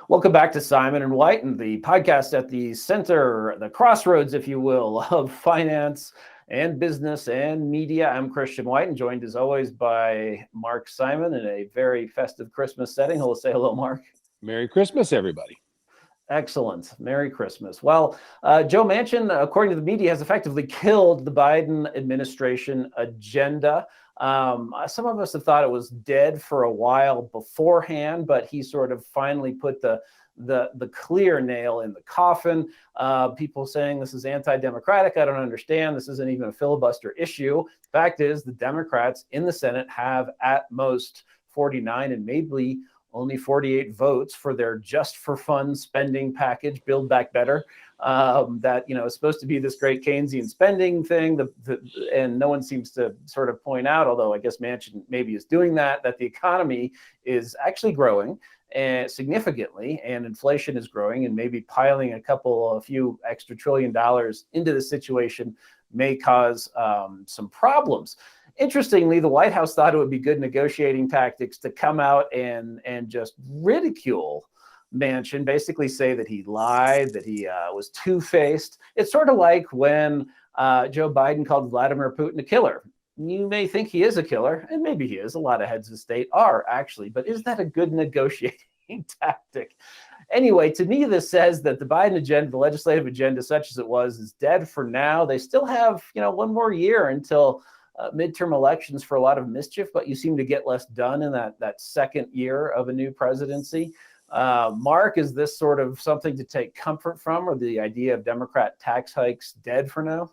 Welcome back to Simon and White and the podcast at the center, the crossroads, if you will, of finance and business and media. I'm Christian White and joined as always by Mark Simon in a very festive Christmas setting. Hello, say hello, Mark. Merry Christmas, everybody. Excellent. Merry Christmas. Well, Joe Manchin, according to the media, has effectively killed the Biden administration agenda. Some of us have thought it was dead for a while beforehand, but he sort of finally put the clear nail in the coffin. People saying this is anti-democratic. I don't understand. This isn't even a filibuster issue. Fact is, the Democrats in the Senate have at most 49 and maybe only 48 votes for their just for fun spending package, Build Back Better, that is supposed to be this great Keynesian spending thing. And no one seems to sort of point out, although I guess Manchin maybe is doing that the economy is actually growing significantly, and inflation is growing, and maybe piling a few extra $1 trillion into the situation may cause some problems. Interestingly, the White House thought it would be good negotiating tactics to come out and just ridicule Manchin, basically say that he lied, that he was two-faced. It's sort of like when Joe Biden called Vladimir Putin a killer. You may think he is a killer, and maybe he is. A lot of heads of state are, actually. But is that a good negotiating tactic? Anyway, to me, this says that the Biden agenda, the legislative agenda, such as it was, is dead for now. They still have, one more year until midterm elections for a lot of mischief, but you seem to get less done in that second year of a new presidency. Mark, is this sort of something to take comfort from, or the idea of Democrat tax hikes dead for now?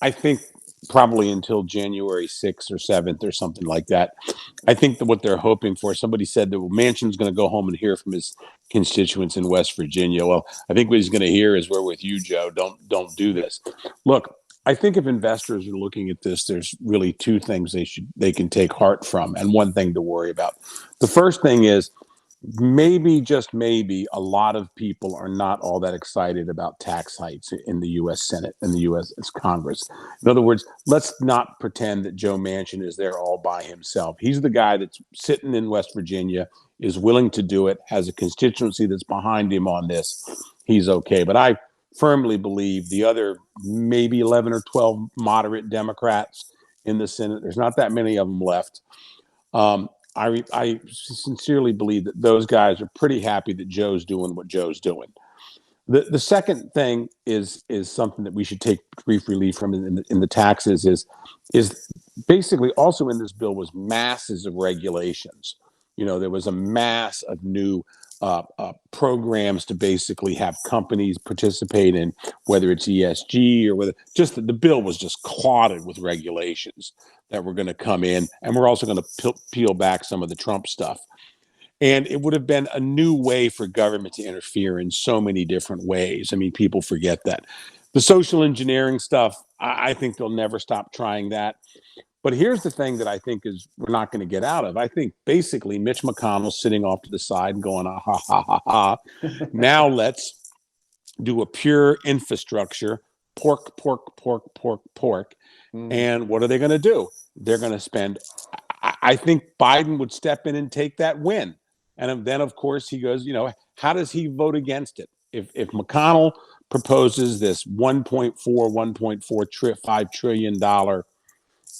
I think probably until January 6th or 7th or something like that. I think that what they're hoping for, somebody said that Manchin's going to go home and hear from his constituents in West Virginia. Well, I think what he's going to hear is, we're with you, Joe. Don't do this. Look, I think if investors are looking at this, there's really two things they can take heart from, and one thing to worry about. The first thing is, maybe, just maybe, a lot of people are not all that excited about tax hikes in the U.S. Senate and the U.S. Congress. In other words, let's not pretend that Joe Manchin is there all by himself. He's the guy that's sitting in West Virginia, is willing to do it, has a constituency that's behind him on this. He's okay. But I firmly believe the other maybe 11 or 12 moderate Democrats in the Senate, there's not that many of them left. I sincerely believe that those guys are pretty happy that Joe's doing what Joe's doing. The second thing is something that we should take brief relief from in the taxes is basically also in this bill was masses of regulations. There was a mass of new programs to basically have companies participate in, whether it's ESG or whether just the bill was just clotted with regulations that were going to come in. And we're also going to peel back some of the Trump stuff. And it would have been a new way for government to interfere in so many different ways. I mean, people forget that. The social engineering stuff, I think they'll never stop trying that. But here's the thing that I think is we're not going to get out of. I think basically Mitch McConnell's sitting off to the side and going, ah, ha, ha, ha, ha. Now let's do a pure infrastructure, pork. And what are they going to do? They're going to spend, I think Biden would step in and take that win. And then, of course, he goes, how does he vote against it? If McConnell proposes this $1.5 trillion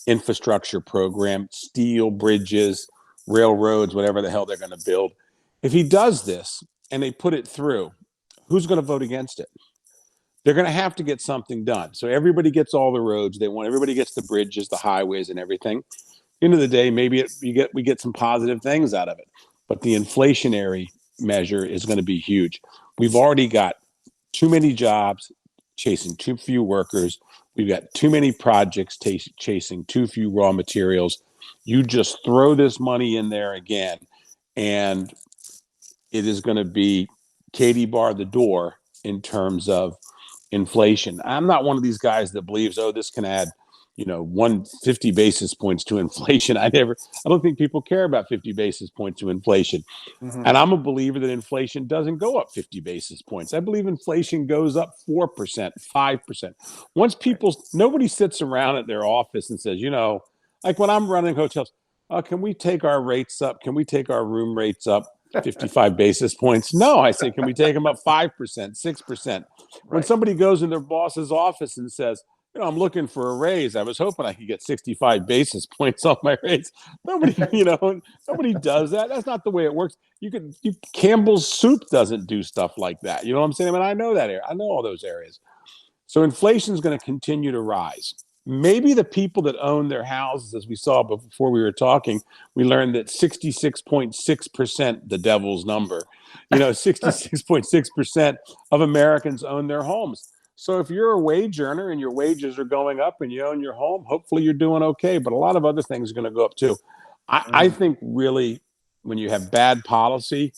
infrastructure program, steel, bridges, railroads, whatever the hell they're going to build. If he does this and they put it through, who's going to vote against it? They're going to have to get something done. So everybody gets all the roads they want. Everybody gets the bridges, the highways, and everything. At the end of the day, maybe we get some positive things out of it. But the inflationary measure is going to be huge. We've already got too many jobs chasing too few workers. We've got too many projects chasing too few raw materials. You just throw this money in there again, and it is going to be Katie bar the door in terms of inflation. I'm not one of these guys that believes, this can add 150 basis points to inflation. I don't think people care about 50 basis points to inflation. Mm-hmm. And I'm a believer that inflation doesn't go up 50 basis points. I believe inflation goes up 4%, 5%. Once nobody sits around at their office and says, like when I'm running hotels, can we take our rates up? Can we take our room rates up 55 basis points. No, I say, can we take them up 5%, 6%? When Right. somebody goes in their boss's office and says, I'm looking for a raise. I was hoping I could get 65 basis points off my raise. Nobody, nobody does that. That's not the way it works. Campbell's Soup doesn't do stuff like that. You know what I'm saying? I mean, I know that area. I know all those areas. So inflation is going to continue to rise. Maybe the people that own their houses, as we saw before we were talking, we learned that 66.6%, the devil's number, 66.6% of Americans own their homes. So if you're a wage earner and your wages are going up and you own your home, hopefully you're doing okay. But a lot of other things are going to go up too. I think really when you have bad policy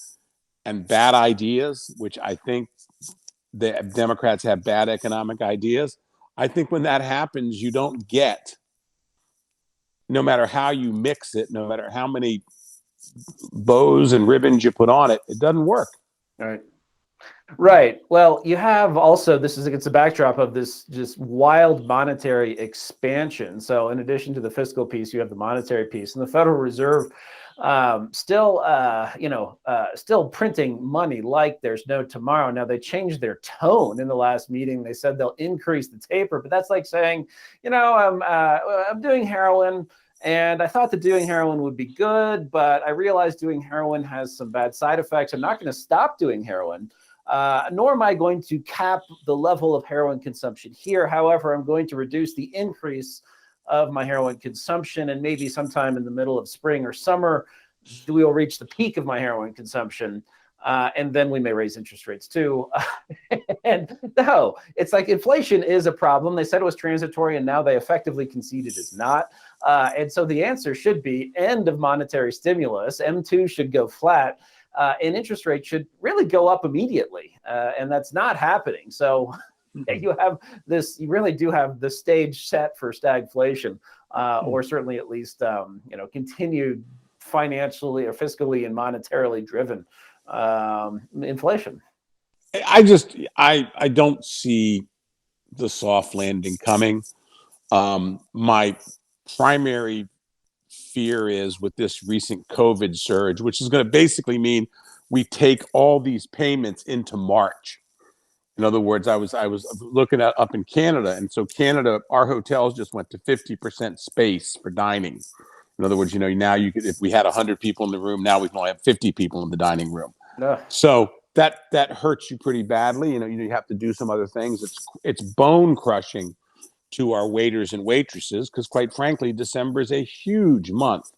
and bad ideas, which I think the Democrats have bad economic ideas. I think when that happens, you don't get, no matter how you mix it, no matter how many bows and ribbons you put on it, it doesn't work. All right. Right. Well, you have also, this is against the backdrop of this just wild monetary expansion. So in addition to the fiscal piece, you have the monetary piece, and the Federal Reserve still printing money like there's no tomorrow. Now, they changed their tone in the last meeting. They said they'll increase the taper, but that's like saying, I'm doing heroin. And I thought that doing heroin would be good, but I realized doing heroin has some bad side effects. I'm not going to stop doing heroin. Nor am I going to cap the level of heroin consumption here. However, I'm going to reduce the increase of my heroin consumption, and maybe sometime in the middle of spring or summer, we will reach the peak of my heroin consumption. And then we may raise interest rates too. And no, it's like inflation is a problem. They said it was transitory, and now they effectively conceded it's not. And so the answer should be end of monetary stimulus. M2 should go flat. And interest rates should really go up immediately, and that's not happening. So you really do have the stage set for stagflation, or certainly at least continued financially or fiscally and monetarily driven inflation. I don't see the soft landing coming. My primary fear is with this recent COVID surge, which is going to basically mean we take all these payments into March. In other words, I was looking at up in Canada, and so Canada, our hotels just went to 50% space for dining. In other words, now you could, if we had 100 people in the room, now we can only have 50 people in the dining room. So that hurts you pretty badly. You have to do some other things. It's bone crushing to our waiters and waitresses, because quite frankly, December is a huge month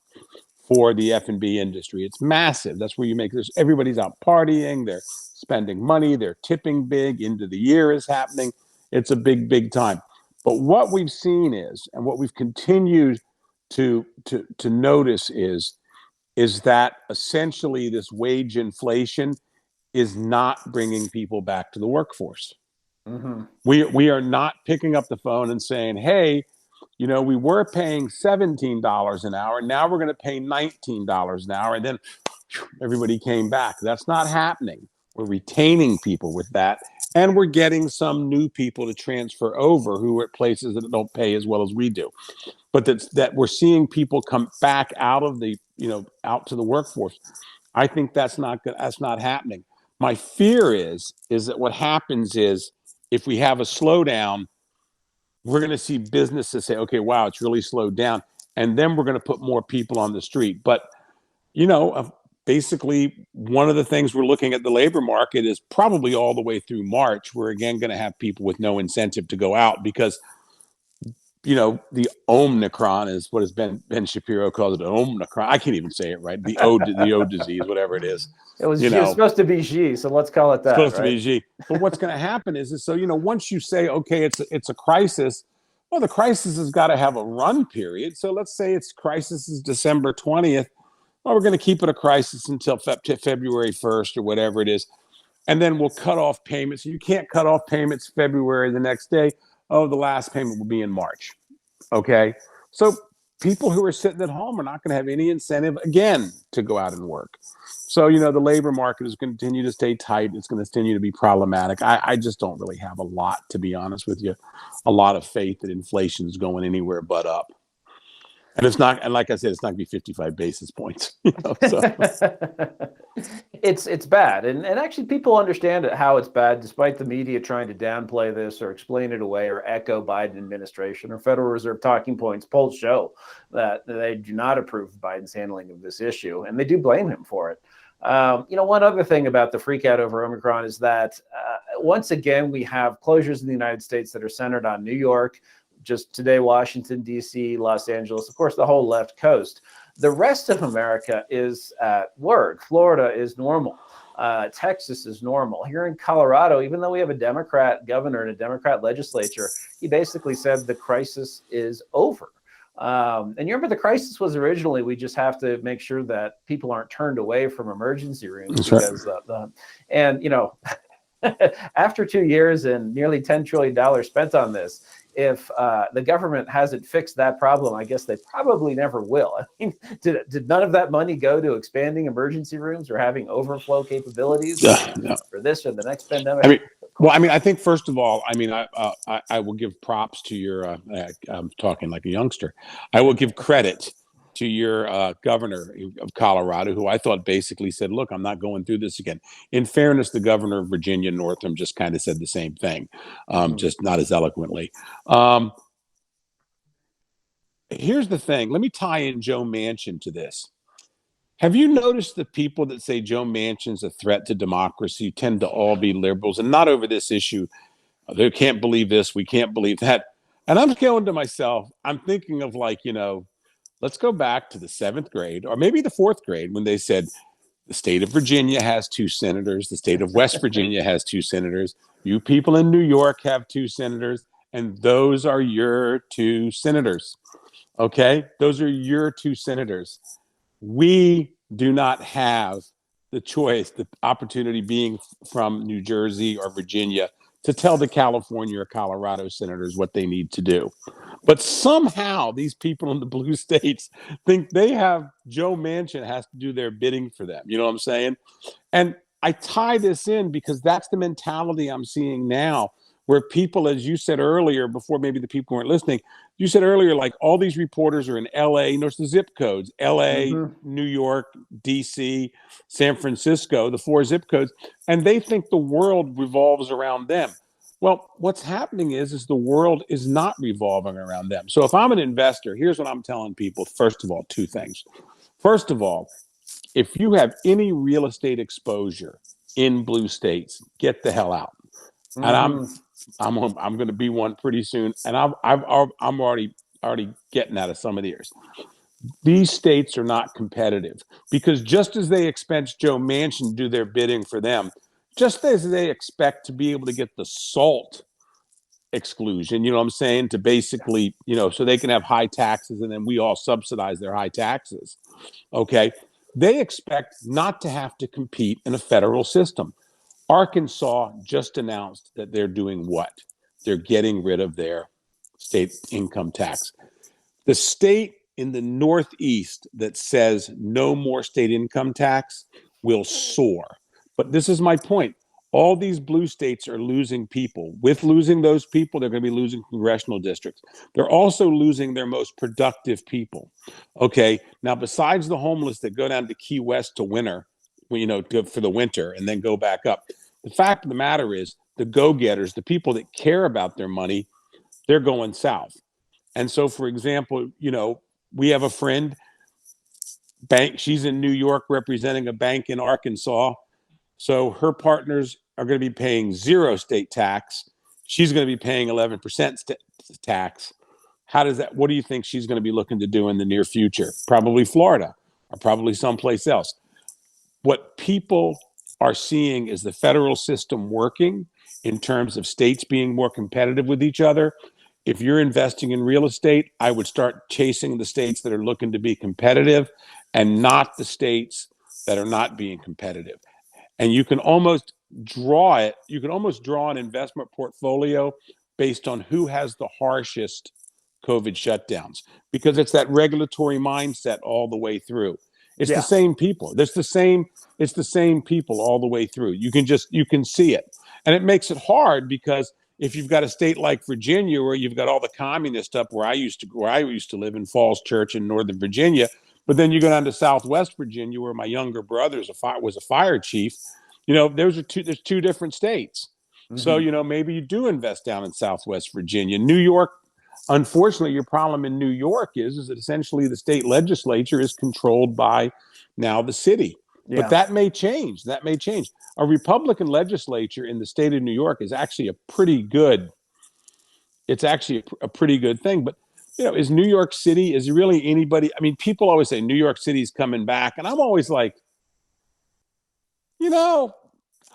for the F&B industry. It's massive. That's where you make this. Everybody's out partying. They're spending money. They're tipping big. End of the year is happening. It's a big, big time. But what we've seen is, and what we've continued to notice is that essentially this wage inflation is not bringing people back to the workforce. Mm-hmm. We are not picking up the phone and saying, hey, we were paying $17 an hour. Now we're going to pay $19 an hour. And then everybody came back. That's not happening. We're retaining people with that. And we're getting some new people to transfer over who are at places that don't pay as well as we do. But that we're seeing people come back out of the, out to the workforce. I think that's not happening. My fear is that what happens is, if we have a slowdown, we're going to see businesses say, okay, wow, it's really slowed down. And then we're going to put more people on the street. But, basically, one of the things we're looking at the labor market is probably all the way through March. We're again going to have people with no incentive to go out because, the Omicron is what has Ben Shapiro calls it, Omicron. I can't even say it right. The O disease, whatever it is. It was supposed to be G, so let's call it that. It's supposed to be G. But what's going to happen is so, once you say, okay, it's a crisis, well, the crisis has got to have a run period. So let's say its crisis is December 20th. Well, we're going to keep it a crisis until February 1st or whatever it is. And then we'll cut off payments. You can't cut off payments February the next day. Oh, the last payment will be in March. Okay. So people who are sitting at home are not going to have any incentive again to go out and work. So, the labor market is going to continue to stay tight. It's going to continue to be problematic. I just don't really have a lot, to be honest with you, a lot of faith that inflation is going anywhere but up. And it's not, and like I said, it's not going to be 55 basis points. You know, so. It's bad, and actually people understand how it's bad, despite the media trying to downplay this or explain it away or echo Biden administration or Federal Reserve talking points. Polls show that they do not approve of Biden's handling of this issue, and they do blame him for it. One other thing about the freak out over Omicron is that once again we have closures in the United States that are centered on New York. Just today, Washington, D.C., Los Angeles, of course, the whole left coast. The rest of America is at work. Florida is normal. Texas is normal. Here in Colorado, even though we have a Democrat governor and a Democrat legislature, he basically said the crisis is over. And you remember the crisis was originally, we just have to make sure that people aren't turned away from emergency rooms. That's because after 2 years and nearly $10 trillion spent on this, if the government hasn't fixed that problem, I guess they probably never will. I mean, did none of that money go to expanding emergency rooms or having overflow capabilities No. for this or the next pandemic? I think first of all, I will give props to your. I'm talking like a youngster. I will give credit to your governor of Colorado, who I thought basically said, look, I'm not going through this again. In fairness, the governor of Virginia, Northam, just kind of said the same thing, just not as eloquently. Here's the thing. Let me tie in Joe Manchin to this. Have you noticed the people that say Joe Manchin's a threat to democracy tend to all be liberals, and not over this issue? They can't believe this. We can't believe that. And I'm going to myself, I'm thinking of let's go back to the 7th grade or maybe the 4th grade when they said the state of Virginia has 2 senators. The state of West Virginia has 2 senators. You people in New York have 2 senators, and those are your 2 senators. Okay? Those are your 2 senators. We do not have the choice, the opportunity being from New Jersey or Virginia to tell the California or Colorado senators what they need to do. But somehow these people in the blue states think they have Joe Manchin has to do their bidding for them. You know what I'm saying? And I tie this in because that's the mentality I'm seeing now, where people, as you said earlier, before maybe the people weren't listening, you said earlier, like all these reporters are in LA, notice the zip codes, LA, New York, DC, San Francisco, the 4 zip codes, and they think the world revolves around them. Well, what's happening is the world is not revolving around them. So if I'm an investor, here's what I'm telling people. First of all, 2 things. First of all, if you have any real estate exposure in blue states, get the hell out. And I'm going to be one pretty soon, and I'm already getting out of some of theirs. These states are not competitive because just as they expect Joe Manchin to do their bidding for them, just as they expect to be able to get the SALT exclusion, you know what I'm saying, to basically, so they can have high taxes and then we all subsidize their high taxes. Okay, they expect not to have to compete in a federal system. Arkansas just announced that they're doing what? They're getting rid of their state income tax. The state in the Northeast that says no more state income tax will soar. But this is my point. All these blue states are losing people. With losing those people, they're going to be losing congressional districts. They're also losing their most productive people. Okay, now besides the homeless that go down to Key West to winter, for the winter and then go back up. The fact of the matter is the go-getters, the people that care about their money, they're going south. And so, for example, we have a friend, bank. She's in New York representing a bank in Arkansas. So her partners are going to be paying 0 state tax. She's going to be paying 11% tax. What do you think she's going to be looking to do in the near future? Probably Florida or probably someplace else. What people are seeing is the federal system working in terms of states being more competitive with each other. If you're investing in real estate, I would start chasing the states that are looking to be competitive and not the states that are not being competitive. And you can almost draw an investment portfolio based on who has the harshest COVID shutdowns, because it's that regulatory mindset all the way through. It's the same people. It's the same people all the way through. You can see it. And it makes it hard because if you've got a state like Virginia where you've got all the communist up where I used to live in Falls Church in Northern Virginia, but then you go down to Southwest Virginia where my younger brother was a fire chief. There's two different states. So, maybe you do invest down in Southwest Virginia. New York, unfortunately, your problem in New York is that essentially the state legislature is controlled by now the city. Yeah. But that may change. A Republican legislature in the state of New York is actually a pretty good thing. But, is New York City, is really anybody? I mean, people always say New York City's coming back. And I'm always like,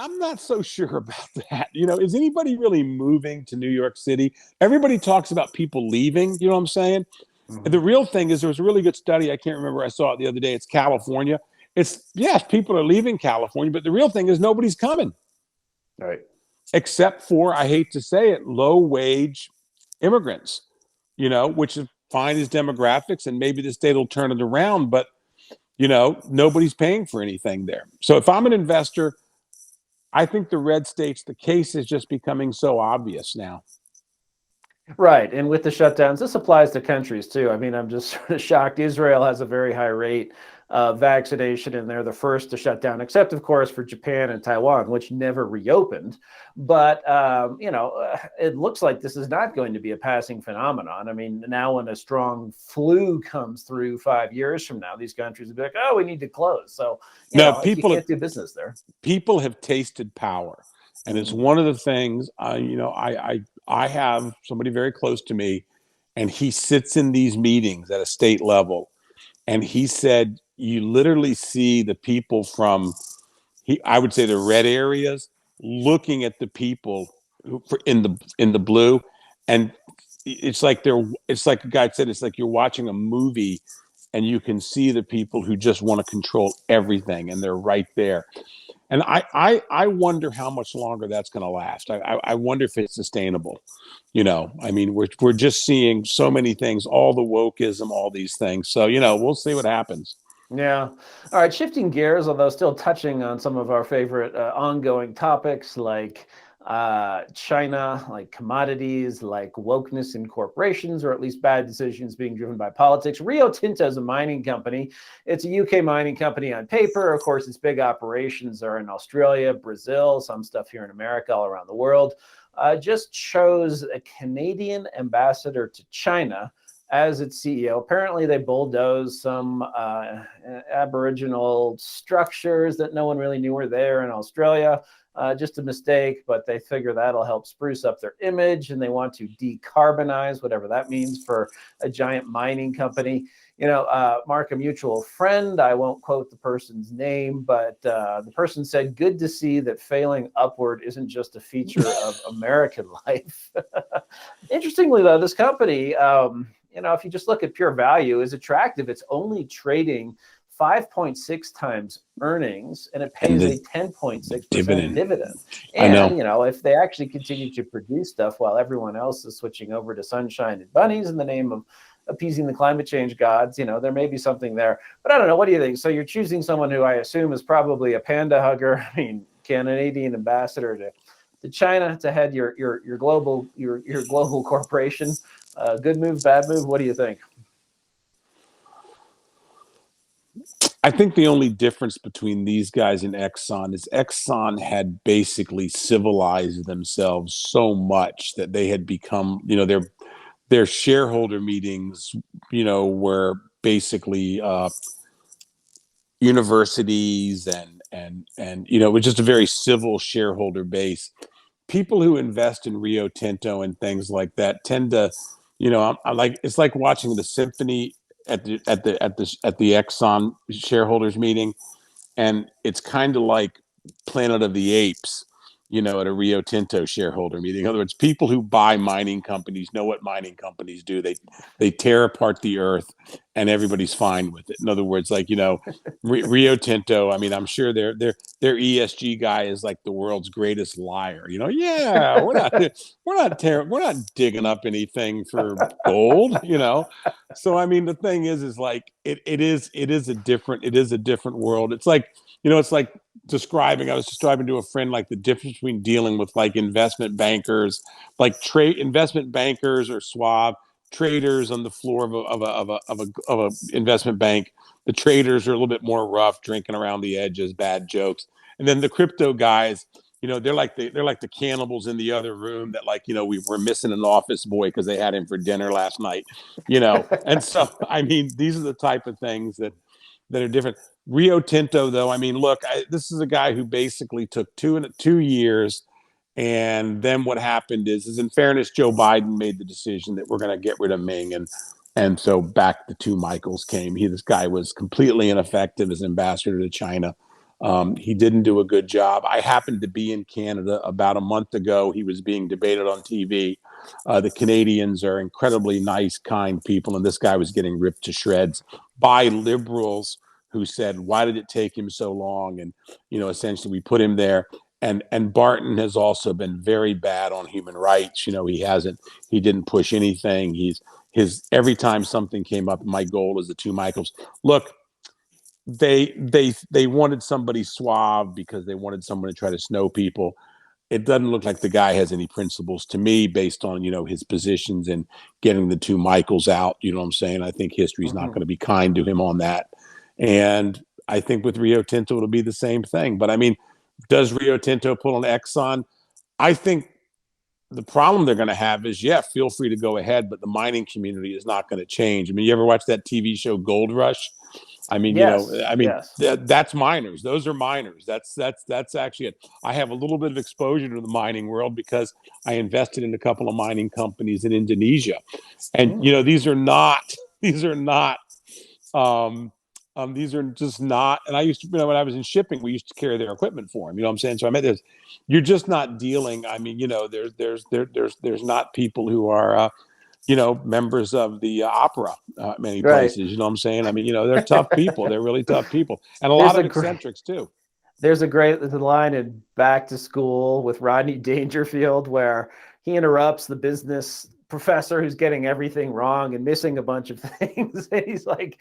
I'm not so sure about that. Is anybody really moving to New York City? Everybody talks about people leaving. You know what I'm saying? Mm-hmm. The real thing is there was a really good study. I can't remember. I saw it the other day. It's California. Yes, people are leaving California, but the real thing is nobody's coming. Right. Except for, I hate to say it, low-wage immigrants, which is fine as demographics, and maybe the state will turn it around, but, nobody's paying for anything there. So if I'm an investor, I think the red states, the case is just becoming so obvious now. Right. And with the shutdowns, this applies to countries too. I mean, I'm just sort of shocked. Israel has a very high rate of vaccination, and they're the first to shut down, except, of course, for Japan and Taiwan, which never reopened. But, it looks like this is not going to be a passing phenomenon. I mean, now when a strong flu comes through 5 years from now, these countries will be like, oh, we need to close. So, people can't do business there. People have tasted power. And it's one of the things, I have somebody very close to me, and he sits in these meetings at a state level. And he said, you literally see the people from, I would say the red areas, looking at the people in the blue. And it's like a guy said, it's like you're watching a movie and you can see the people who just want to control everything, and they're right there. And I wonder how much longer that's going to last. I wonder if it's sustainable. I mean, we're just seeing so many things, all the wokeism, all these things. So, we'll see what happens. Yeah. All right. Shifting gears, although still touching on some of our favorite ongoing topics like China, like commodities, like wokeness in corporations, or at least bad decisions being driven by politics. Rio Tinto is a mining company. It's a UK mining company on paper. Of course, its big operations are in Australia, Brazil, some stuff here in America, all around the world. Just chose a Canadian ambassador to China as its CEO. Apparently, they bulldozed some Aboriginal structures that no one really knew were there in Australia. Just a mistake, but they figure that'll help spruce up their image, and they want to decarbonize, whatever that means for a giant mining company. Mark, a mutual friend, I won't quote the person's name, but the person said, good to see that failing upward isn't just a feature of American life. Interestingly, though, this company, if you just look at pure value, is attractive. It's only trading 5.6 times earnings, and it pays a 10.6% dividend. And, if they actually continue to produce stuff while everyone else is switching over to sunshine and bunnies in the name of appeasing the climate change gods, there may be something there. But I don't know. What do you think? So you're choosing someone who I assume is probably a panda hugger. I mean, Canadian ambassador to China to head your global corporation. Good move, bad move? What do you think? I think the only difference between these guys and Exxon is Exxon had basically civilized themselves so much that they had become, their shareholder meetings, were basically universities and it was just a very civil shareholder base. People who invest in Rio Tinto and things like that tend to, it's like watching the symphony at the Exxon shareholders meeting, and it's kind of like Planet of the Apes, at a Rio Tinto shareholder meeting. In other words, people who buy mining companies know what mining companies do. They tear apart the earth, and everybody's fine with it. In other words, like Rio Tinto. I mean, I'm sure their ESG guy is like the world's greatest liar. Yeah, we're not digging up anything for gold. So I mean, the thing is like it is a different world. It's like it's like I was describing to a friend like the difference between dealing with like investment bankers, like investment bankers or Schwab traders on the floor of a investment bank. The traders are a little bit more rough, drinking around the edges, bad jokes, and then the crypto guys, they're like the cannibals in the other room that, like, we were missing an office boy because they had him for dinner last night, and so I mean, these are the type of things that are different. Rio Tinto, though, I mean, look, this is a guy who basically took 2 years, and then what happened is in fairness, Joe Biden made the decision that we're going to get rid of Ming, and so back the two Michaels came. This guy was completely ineffective as ambassador to China. He didn't do a good job. I happened to be in Canada about a month ago. He was being debated on TV. The Canadians are incredibly nice, kind people, and this guy was getting ripped to shreds by liberals who said, "Why did it take him so long?" And essentially, we put him there. And Barton has also been very bad on human rights. He didn't push anything. Every time something came up, my goal is the two Michaels. Look, they wanted somebody suave because they wanted someone to try to snow people. It doesn't look like the guy has any principles to me, based on his positions and getting the two Michaels out. You know what I'm saying? I think history's not going to be kind to him on that. And I think with Rio Tinto, it'll be the same thing. But I mean, does Rio Tinto pull an Exxon? I think the problem they're going to have is, feel free to go ahead, but the mining community is not going to change. I mean, you ever watch that TV show Gold Rush? I mean, Yes. That's miners. Those are miners. That's actually it. I have a little bit of exposure to the mining world because I invested in a couple of mining companies in Indonesia, and these are just not. And I used to, when I was in shipping, we used to carry their equipment for them. You know what I'm saying? So I mean, you're just not dealing. I mean, there's not people who are. Members of the opera, many places. You know what I'm saying? I mean, they're tough people. They're really tough people, and a lot of eccentrics too. There's a great line in Back to School with Rodney Dangerfield where he interrupts the business professor who's getting everything wrong and missing a bunch of things. And he's like,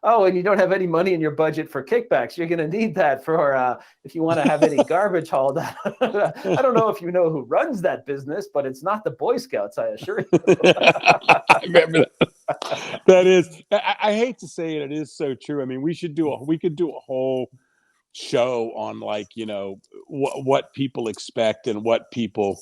oh, and you don't have any money in your budget for kickbacks. You're going to need that for if you want to have any garbage hauled out. I don't know if you know who runs that business, but it's not the Boy Scouts, I assure you. I remember that. That is, I hate to say it, it is so true. I mean, we could do a whole show on, like, what people expect and what people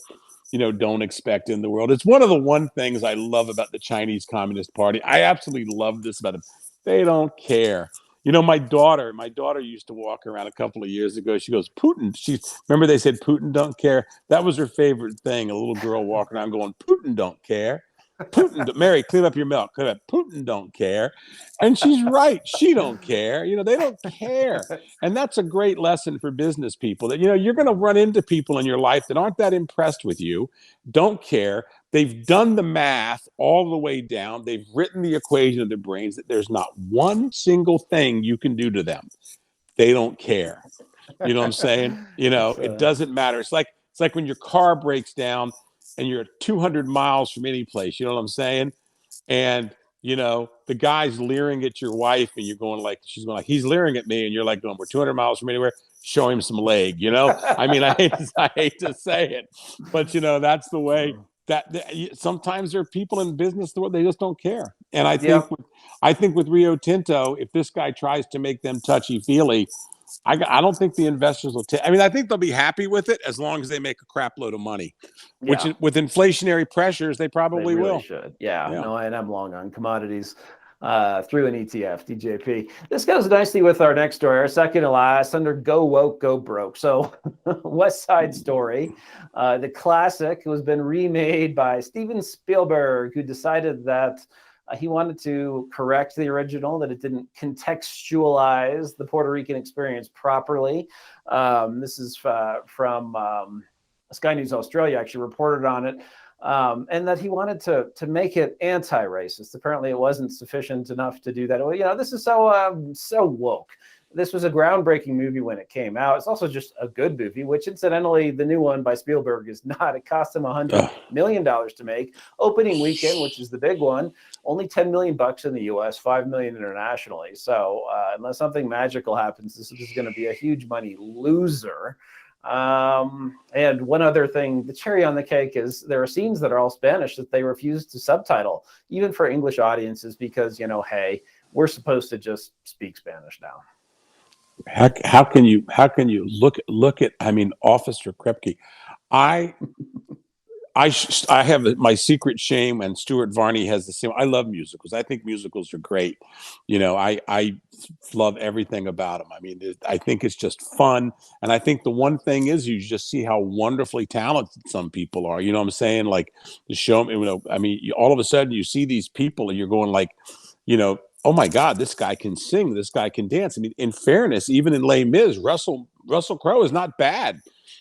don't expect in the world. It's one of the one things I love about the Chinese Communist Party. I absolutely love this about them. They don't care. My daughter used to walk around a couple of years ago. She goes, Putin. Remember they said Putin don't care? That was her favorite thing. A little girl walking around going, Putin don't care. Mary, clean up your milk. Putin don't care. And she's right. She don't care. They don't care. And that's a great lesson for business people, that, you're going to run into people in your life that aren't that impressed with you, don't care. They've done the math all the way down. They've written the equation of their brains that there's not one single thing you can do to them. They don't care. You know what I'm saying? It doesn't matter. It's like when your car breaks down and you're 200 miles from any place, you know what I'm saying? And, the guy's leering at your wife and you're going like, she's going like, he's leering at me. And you're like going, we're 200 miles from anywhere. Show him some leg, I mean, I hate to say it, but that's the way that sometimes there are people in business that they just don't care. And I think with Rio Tinto, if this guy tries to make them touchy feely, I don't think the investors will I mean, I think they'll be happy with it as long as they make a crap load of money, which with inflationary pressures, they probably really will. Should. Yeah. No, and I'm long on commodities through an ETF, DJP. This goes nicely with our next story, our second to last, under Go Woke, Go Broke. So West Side Story, the classic, has been remade by Stephen Spielberg, who decided that he wanted to correct the original, that it didn't contextualize the Puerto Rican experience properly. This is from Sky News Australia, actually reported on it, and that he wanted to make it anti-racist. Apparently, it wasn't sufficient enough to do that. Well, this is so woke. this was a groundbreaking movie when it came out. It's also just a good movie, which incidentally, the new one by Spielberg is not. It cost him $100 million to make. Opening weekend, which is the big one, only $10 million in the US, $5 million internationally. So unless something magical happens, this is going to be a huge money loser. And one other thing, the cherry on the cake is there are scenes that are all Spanish that they refuse to subtitle, even for English audiences, because, you know, hey, we're supposed to just speak Spanish now. How can you look at, I mean, Officer Krepke. I have my secret shame, and Stuart Varney has the same. I love musicals. I think musicals are great. You know, I love everything about them. I mean, I think it's just fun. And I think the one thing is you just see how wonderfully talented some people are. You know what I'm saying? Like the show, you know, I mean, all of a sudden you see these people and you're going like, you know, oh my God, this guy can sing, this guy can dance. I mean, in fairness, even in Les Mis, Russell Crowe is not bad.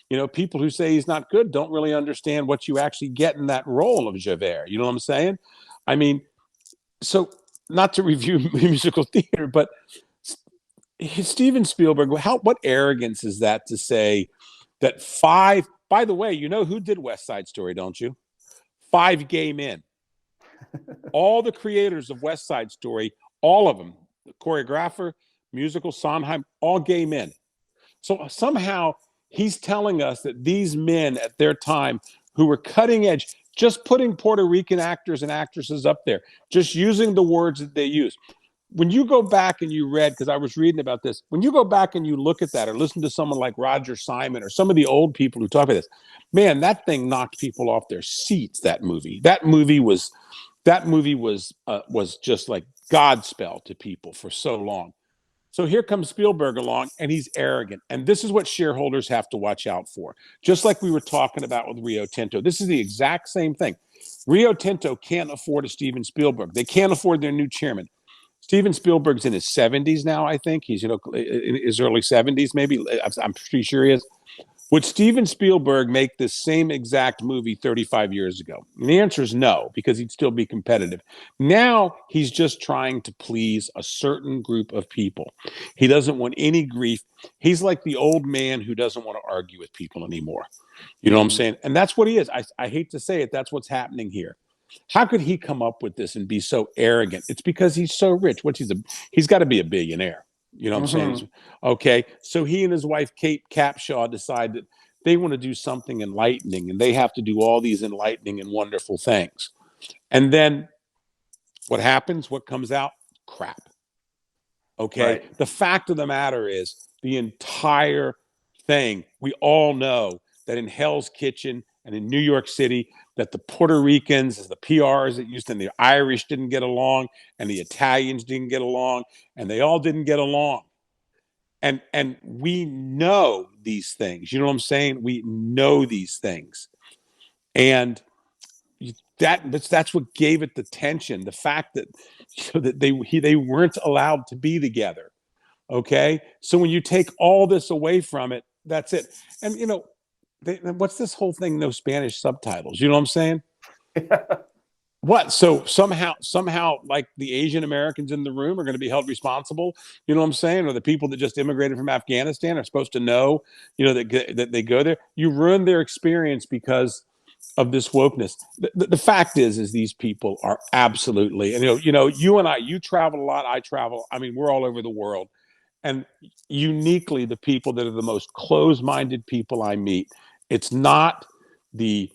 You know, people who say he's not good don't really understand what you actually get in that role of Javert. You know what I'm saying? I mean, so not to review musical theater, but Steven Spielberg, what arrogance is that to say that by the way, you know who did West Side Story, don't you? 5 gay men. All the creators of West Side Story, all of them, the choreographer, musical, Sondheim, all gay men. So somehow he's telling us that these men at their time who were cutting edge, just putting Puerto Rican actors and actresses up there, just using the words that they use. When you go back and you read, because I was reading about this, when you go back and you look at that or listen to someone like Roger Simon or some of the old people who talk about this, man, that thing knocked people off their seats, that movie. That movie was just like Godspell to people for so long. So here comes Spielberg along, and he's arrogant. And this is what shareholders have to watch out for. Just like we were talking about with Rio Tinto. This is the exact same thing. Rio Tinto can't afford a Steven Spielberg. They can't afford their new chairman. Steven Spielberg's in his 70s now, I think. He's, you know, in his early 70s, maybe. I'm pretty sure he is. Would Steven Spielberg make this same exact movie 35 years ago? And the answer is no, because he'd still be competitive. Now he's just trying to please a certain group of people. He doesn't want any grief. He's like the old man who doesn't want to argue with people anymore. You know what I'm saying? And that's what he is. I hate to say it. That's what's happening here. How could he come up with this and be so arrogant? It's because he's so rich. He's got to be a billionaire. You know what I'm saying? Okay. So he and his wife, Kate Capshaw, decide that they want to do something enlightening, and they have to do all these enlightening and wonderful things. And then what happens? What comes out? Crap. Okay. Right. The fact of the matter is the entire thing, we all know that in Hell's Kitchen and in New York City, that the Puerto Ricans, the PRs that used to, and the Irish didn't get along, and the Italians didn't get along, and they all didn't get along. And we know these things. You know what I'm saying? We know these things. And that's what gave it the tension. The fact that, you know, that they weren't allowed to be together. Okay? So when you take all this away from it, that's it. And, you know, what's this whole thing? No Spanish subtitles. You know what I'm saying? What? So somehow, like the Asian Americans in the room are going to be held responsible. You know what I'm saying? Or the people that just immigrated from Afghanistan are supposed to know, you know, that they go there. You ruin their experience because of this wokeness. The fact is these people are absolutely, and you know, you and I, you travel a lot. I travel. I mean, we're all over the world. And uniquely, the people that are the most closed-minded people I meet, it's not the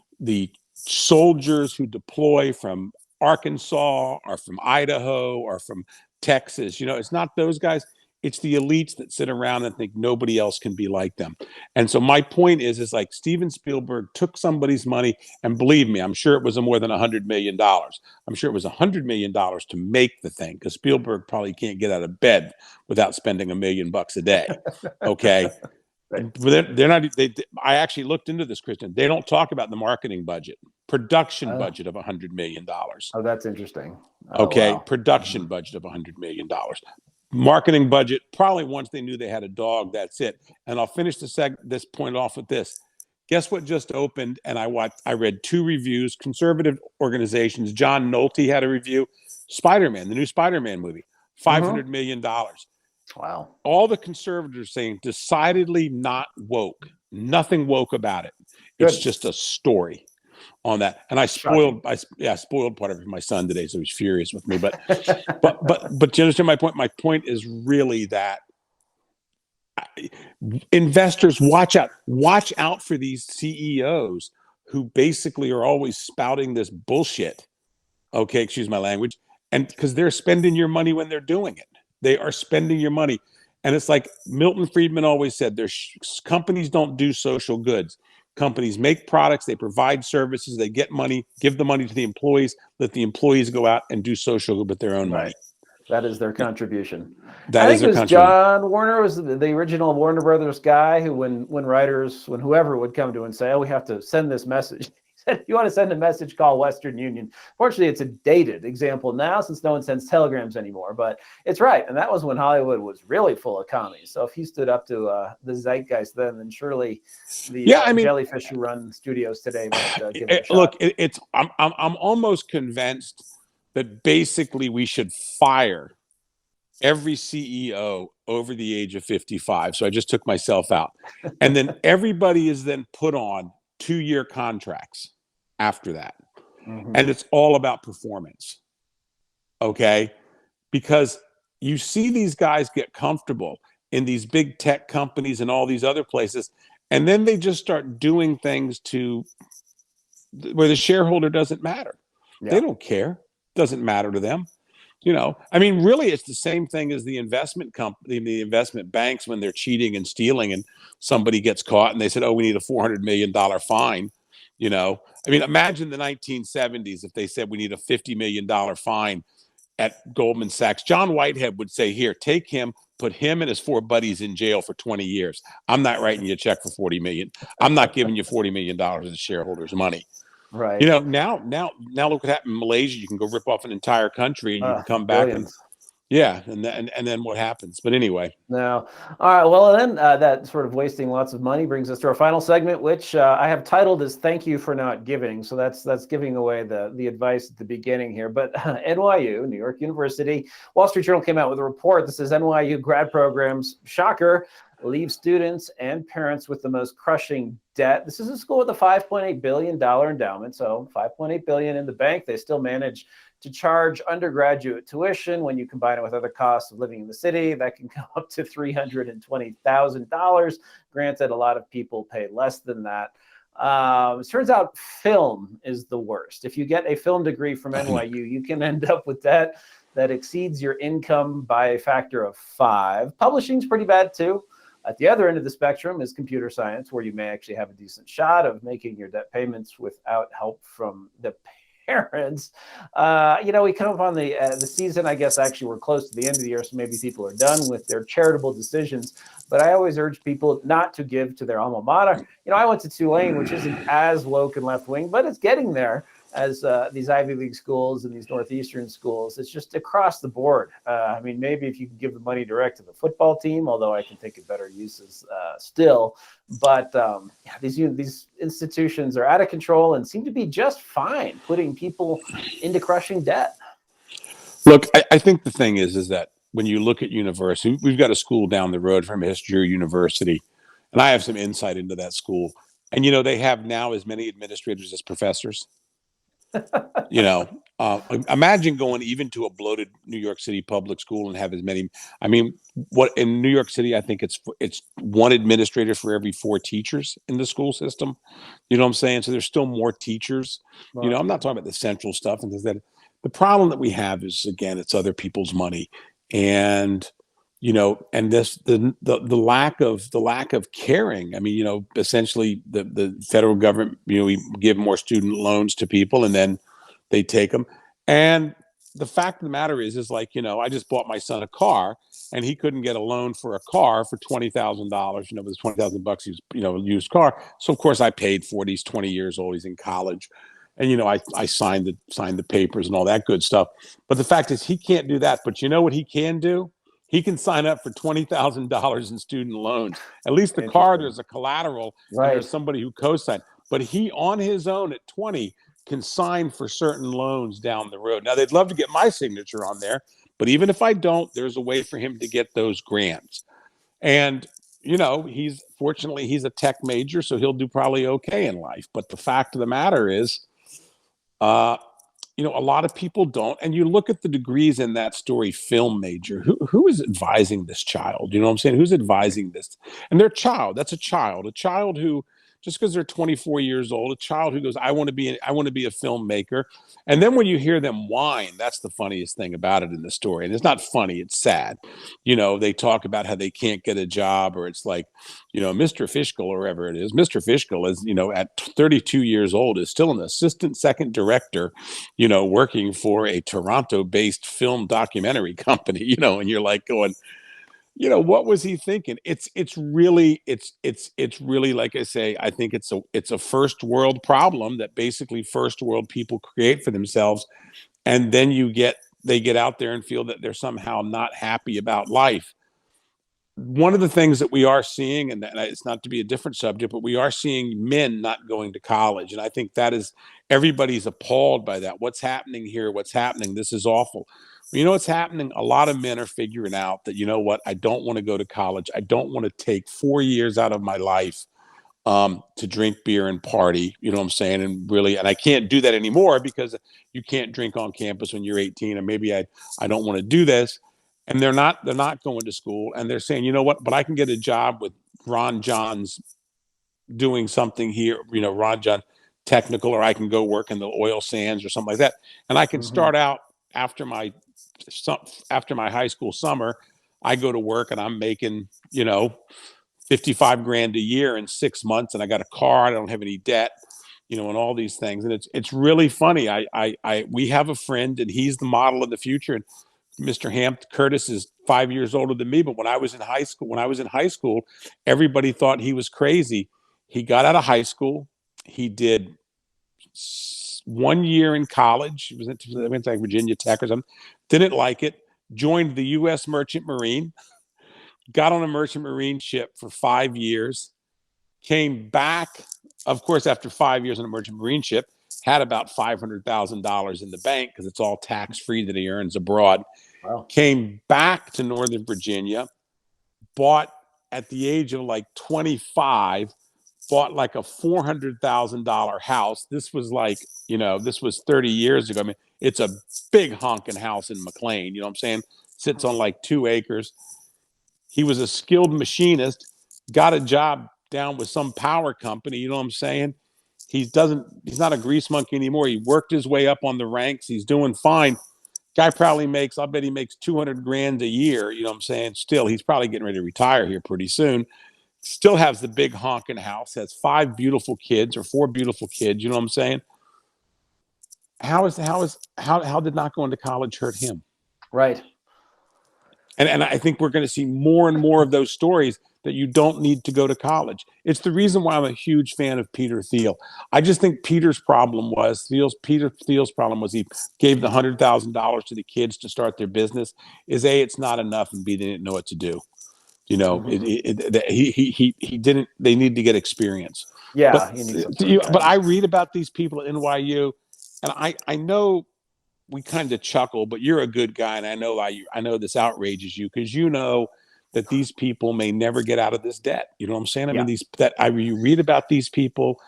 soldiers who deploy from Arkansas or from Idaho or from Texas. You know, it's not those guys. It's the elites that sit around and think nobody else can be like them. And so my point is like Steven Spielberg took somebody's money, and believe me, I'm sure it was more than $100 million. I'm sure it was $100 million to make the thing, because Spielberg probably can't get out of bed without spending $1 million a day. Okay. Right. They're not. I actually looked into this, Christian. They don't talk about the marketing budget, production budget of $100 million. Oh, that's interesting. Okay, wow. Production budget of $100 million. Marketing budget, probably once they knew they had a dog, that's it. And I'll finish this point off with this. Guess what just opened? And I read 2 reviews. Conservative organizations. John Nolte had a review. Spider-Man, the new Spider-Man movie, $500 million. Wow. All the conservatives saying decidedly not woke, nothing woke about it. It's Good. just a story on that. And I Shocking. spoiled part of it for my son today, so he's furious with me. But do you understand my point? My point is really that investors watch out for these CEOs who basically are always spouting this bullshit. Okay, excuse my language. And because they're spending your money when they're doing it, they are spending your money. And it's like Milton Friedman always said, companies don't do social goods. Companies make products, they provide services, they get money, give the money to the employees, let the employees go out and do social good with their own money. Right. That is their contribution. I That is think it their was contribution. John Warner was the original Warner Brothers guy who, when whoever would come to him and say, "Oh, we have to send this message," he said, "If you want to send a message, call Western Union." Fortunately, it's a dated example now since no one sends telegrams anymore. But it's right, and that was when Hollywood was really full of commies. So if he stood up to the zeitgeist then surely the jellyfish who run studios today might give it a shot. Look, I'm almost convinced that basically we should fire every CEO over the age of 55. So I just took myself out. And then everybody is then put on 2-year contracts after that. Mm-hmm. And it's all about performance. Okay? Because you see these guys get comfortable in these big tech companies and all these other places, and then they just start doing things where the shareholder doesn't matter. Yeah. They don't care. Doesn't matter to them. I mean, really, it's the same thing as the investment company, the investment banks when they're cheating and stealing, and somebody gets caught, and they said, "Oh, we need a $400 million fine." I mean, imagine the 1970s if they said we need a $50 million fine at Goldman Sachs. John Whitehead would say, "Here, take him, put him and his 4 buddies in jail for 20 years. I'm not writing you a check for $40 million. I'm not giving you $40 million as shareholders' money." Right. Now look what happened in Malaysia. You can go rip off an entire country and you can come back and then what happens? But anyway. No. All right. Well, then that sort of wasting lots of money brings us to our final segment, which I have titled as "Thank You for Not Giving." So that's giving away the advice at the beginning here. But NYU, New York University, Wall Street Journal came out with a report that says NYU grad programs, shocker, leave students and parents with the most crushing debt. This is a school with a $5.8 billion endowment. So $5.8 billion in the bank. They still manage to charge undergraduate tuition. When you combine it with other costs of living in the city, that can come up to $320,000. Granted, a lot of people pay less than that. It turns out film is the worst. If you get a film degree from NYU, you can end up with debt that exceeds your income by a factor of 5. Publishing's pretty bad too. At the other end of the spectrum is computer science, where you may actually have a decent shot of making your debt payments without help from the parents. We come up on the season. I guess actually we're close to the end of the year, so maybe people are done with their charitable decisions. But I always urge people not to give to their alma mater. I went to Tulane, which isn't as woke and left wing, but it's getting there as these Ivy League schools and these Northeastern schools. It's just across the board. I mean, maybe if you can give the money direct to the football team, although I can think of better uses still. But these institutions are out of control and seem to be just fine putting people into crushing debt. Look, I think the thing is that when you look at university, we've got a school down the road from History University, and I have some insight into that school. And, they have now as many administrators as professors. Imagine going even to a bloated New York City public school and have as many. I mean, what in New York City, I think it's one administrator for every 4 teachers in the school system. You know what I'm saying? So there's still more teachers. Wow. I'm not talking about the central stuff and things that. The problem that we have is, again, it's other people's money, and and the lack of caring. I mean, essentially the federal government, we give more student loans to people and then they take them. And the fact of the matter is like, I just bought my son a car and he couldn't get a loan for a car for $20,000, it was $20,000 he was, used car. So of course I paid for it. He's 20 years old. He's in college. And, I signed the papers and all that good stuff. But the fact is he can't do that. But you know what he can do? He can sign up for $20,000 in student loans. At least the car, there's a collateral, right, and there's somebody who co-signed. But he, on his own at 20, can sign for certain loans down the road. Now, they'd love to get my signature on there, But even if I don't, there's a way for him to get those grants. And, fortunately, he's a tech major, so he'll do probably okay in life. But the fact of the matter is, uh, a lot of people don't. And you look at the degrees in that story, film major, who is advising this child? You know what I'm saying? Who's advising this? And their child, that's a child who, just because they're 24 years old, a child who goes, I want to be a filmmaker. And then when you hear them whine, that's the funniest thing about it in the story. And it's not funny, it's sad. They talk about how they can't get a job, or it's like, Mr. Fishkill, or whoever it is. Mr. Fishkill is, at 32 years old, is still an assistant second director, working for a Toronto-based film documentary company, and you're like going, what was he thinking? It's really, like I say, I think it's a first world problem that basically first world people create for themselves. And then they get out there and feel that they're somehow not happy about life. One of the things that we are seeing, and it's not to be a different subject, but we are seeing men not going to college. And I think that is, everybody's appalled by that. What's happening here? What's happening? This is awful. What's happening? A lot of men are figuring out that, I don't want to go to college. I don't want to take 4 years out of my life to drink beer and party, you know what I'm saying? And I can't do that anymore because you can't drink on campus when you're 18, and maybe I don't want to do this. And they're not going to school, and they're saying, but I can get a job with Ron John's doing something here, Ron John technical, or I can go work in the oil sands or something like that. And I can start out after my high school summer, I go to work and I'm making, 55 grand a year in 6 months, and I got a car, I don't have any debt, and all these things. And it's really funny. We have a friend, and he's the model of the future. And Mr. Curtis is 5 years older than me, but when I was in high school, everybody thought he was crazy. He got out of high school. He did 1 year in college. He went to like Virginia Tech or something. Didn't like it. Joined the U.S. Merchant Marine. Got on a Merchant Marine ship for 5 years. Came back, of course, after 5 years on a Merchant Marine ship. Had about $500,000 in the bank because it's all tax-free that he earns abroad. Wow. Came back to Northern Virginia, bought at the age of like 25, bought like a $400,000 house. This was like, this was 30 years ago. I mean, it's a big honking house in McLean, you know what I'm saying? Sits on like 2 acres. He was a skilled machinist, got a job down with some power company, you know what I'm saying? He's not a grease monkey anymore. He worked his way up on the ranks. He's doing fine. Guy probably I bet he makes 200 grand a year. You know what I'm saying? Still, he's probably getting ready to retire here pretty soon. Still has the big honking house, has 5 beautiful kids or 4 beautiful kids. You know what I'm saying? How did not going to college hurt him? Right. And I think we're going to see more and more of those stories that you don't need to go to college. It's the reason why I'm a huge fan of Peter Thiel. I just think Peter Thiel's problem was he gave the $100,000 to the kids to start their business. Is A, it's not enough, and B, they didn't know what to do. He didn't. They need to get experience. Yeah, but I read about these people at NYU, and I know. We kind of chuckle, but you're a good guy, and I know this outrages you because that these people may never get out of this debt. You know what I'm saying? I mean, you read about these people,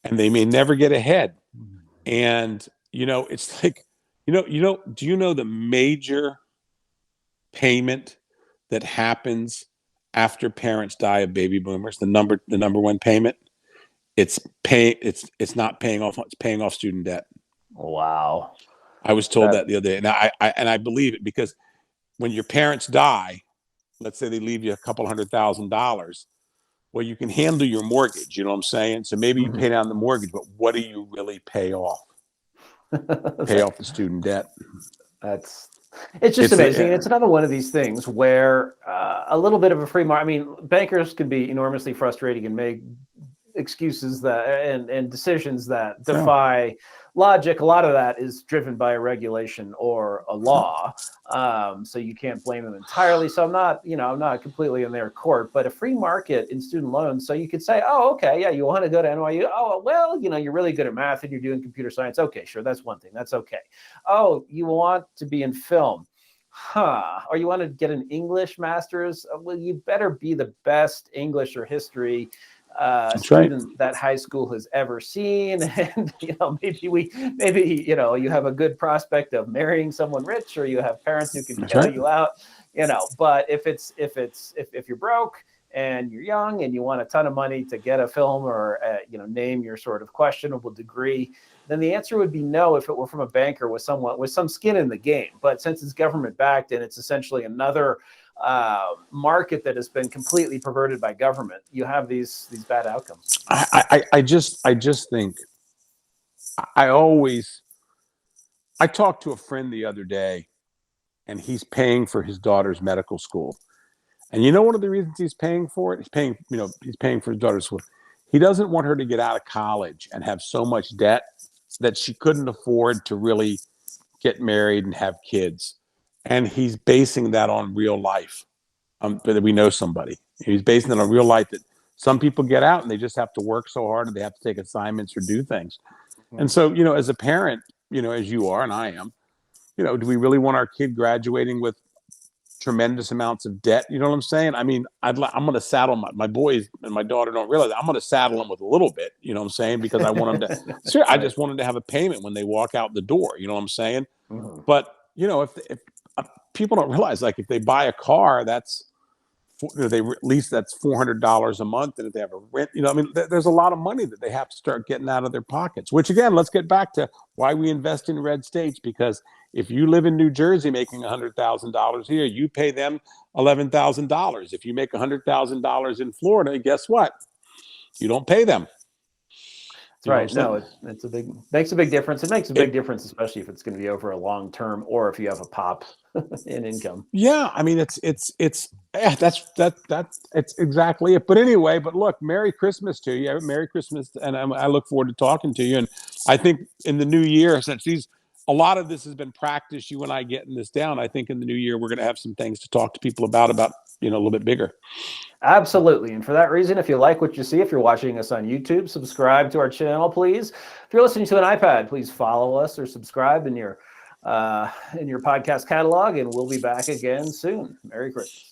and they may never get ahead. And it's like, do you know the major payment that happens after parents die of baby boomers? The number one payment, it's not paying off. It's paying off student debt. Wow. I was told that the other day, and I believe it because when your parents die, let's say they leave you a couple $100,000, well, you can handle your mortgage. You know what I'm saying? So maybe you pay down the mortgage, but what do you really pay off? Pay off the student debt. It's just amazing. It's another one of these things where a little bit of a free market. I mean, bankers can be enormously frustrating and make excuses and decisions that defy logic. A lot of that is driven by a regulation or a law, so you can't blame them entirely. So I'm not completely in their court. But a free market in student loans, so you could say, oh, okay, yeah, you want to go to NYU. Oh, well, you're really good at math and you're doing computer science. Okay, sure, that's one thing. That's okay. Oh, you want to be in film. Or you want to get an English master's? Well, you better be the best English or history student that high school has ever seen. And, maybe, you have a good prospect of marrying someone rich, or you have parents who can bail you out, but if you're broke and you're young and you want a ton of money to get a film or, name your sort of questionable degree, then the answer would be no if it were from a banker with some skin in the game. But since it's government backed and it's essentially another market that has been completely perverted by government, you have these bad outcomes. I just think I talked to a friend the other day, and he's paying for his daughter's medical school. And one of the reasons he's paying for it, he's paying for his daughter's school. He doesn't want her to get out of college and have so much debt that she couldn't afford to really get married and have kids. And he's basing that on real life. That we know somebody. He's basing it on real life, that some people get out and they just have to work so hard and they have to take assignments or do things. Mm-hmm. And so, as a parent, as you are and I am, do we really want our kid graduating with tremendous amounts of debt? You know what I'm saying? I mean, I'm going to saddle my boys, and my daughter don't realize that. I'm going to saddle them with a little bit, you know what I'm saying? Because I want them to, I just want them to have a payment when they walk out the door, you know what I'm saying? Mm-hmm. But, if people don't realize, like, if they buy a car, that's $400 a month, and if they have a rent, there's a lot of money that they have to start getting out of their pockets. Which, again, let's get back to why we invest in red states, because if you live in New Jersey making $100,000 a year, you pay them $11,000. If you make $100,000 in Florida, guess what? You don't pay them. That's right. No, makes a big difference. It makes a big difference, especially if it's going to be over a long term, or if you have a pop in income. Yeah, I mean, that's exactly it. But anyway, look, Merry Christmas to you. Merry Christmas, and I look forward to talking to you. And I think in the new year, since a lot of this has been practice, you and I getting this down, I think in the new year we're going to have some things to talk to people about a little bit bigger. Absolutely. And for that reason, if you like what you see, if you're watching us on YouTube, subscribe to our channel, please. If you're listening to an iPad, please follow us or subscribe in your podcast catalog, and we'll be back again soon. Merry Christmas.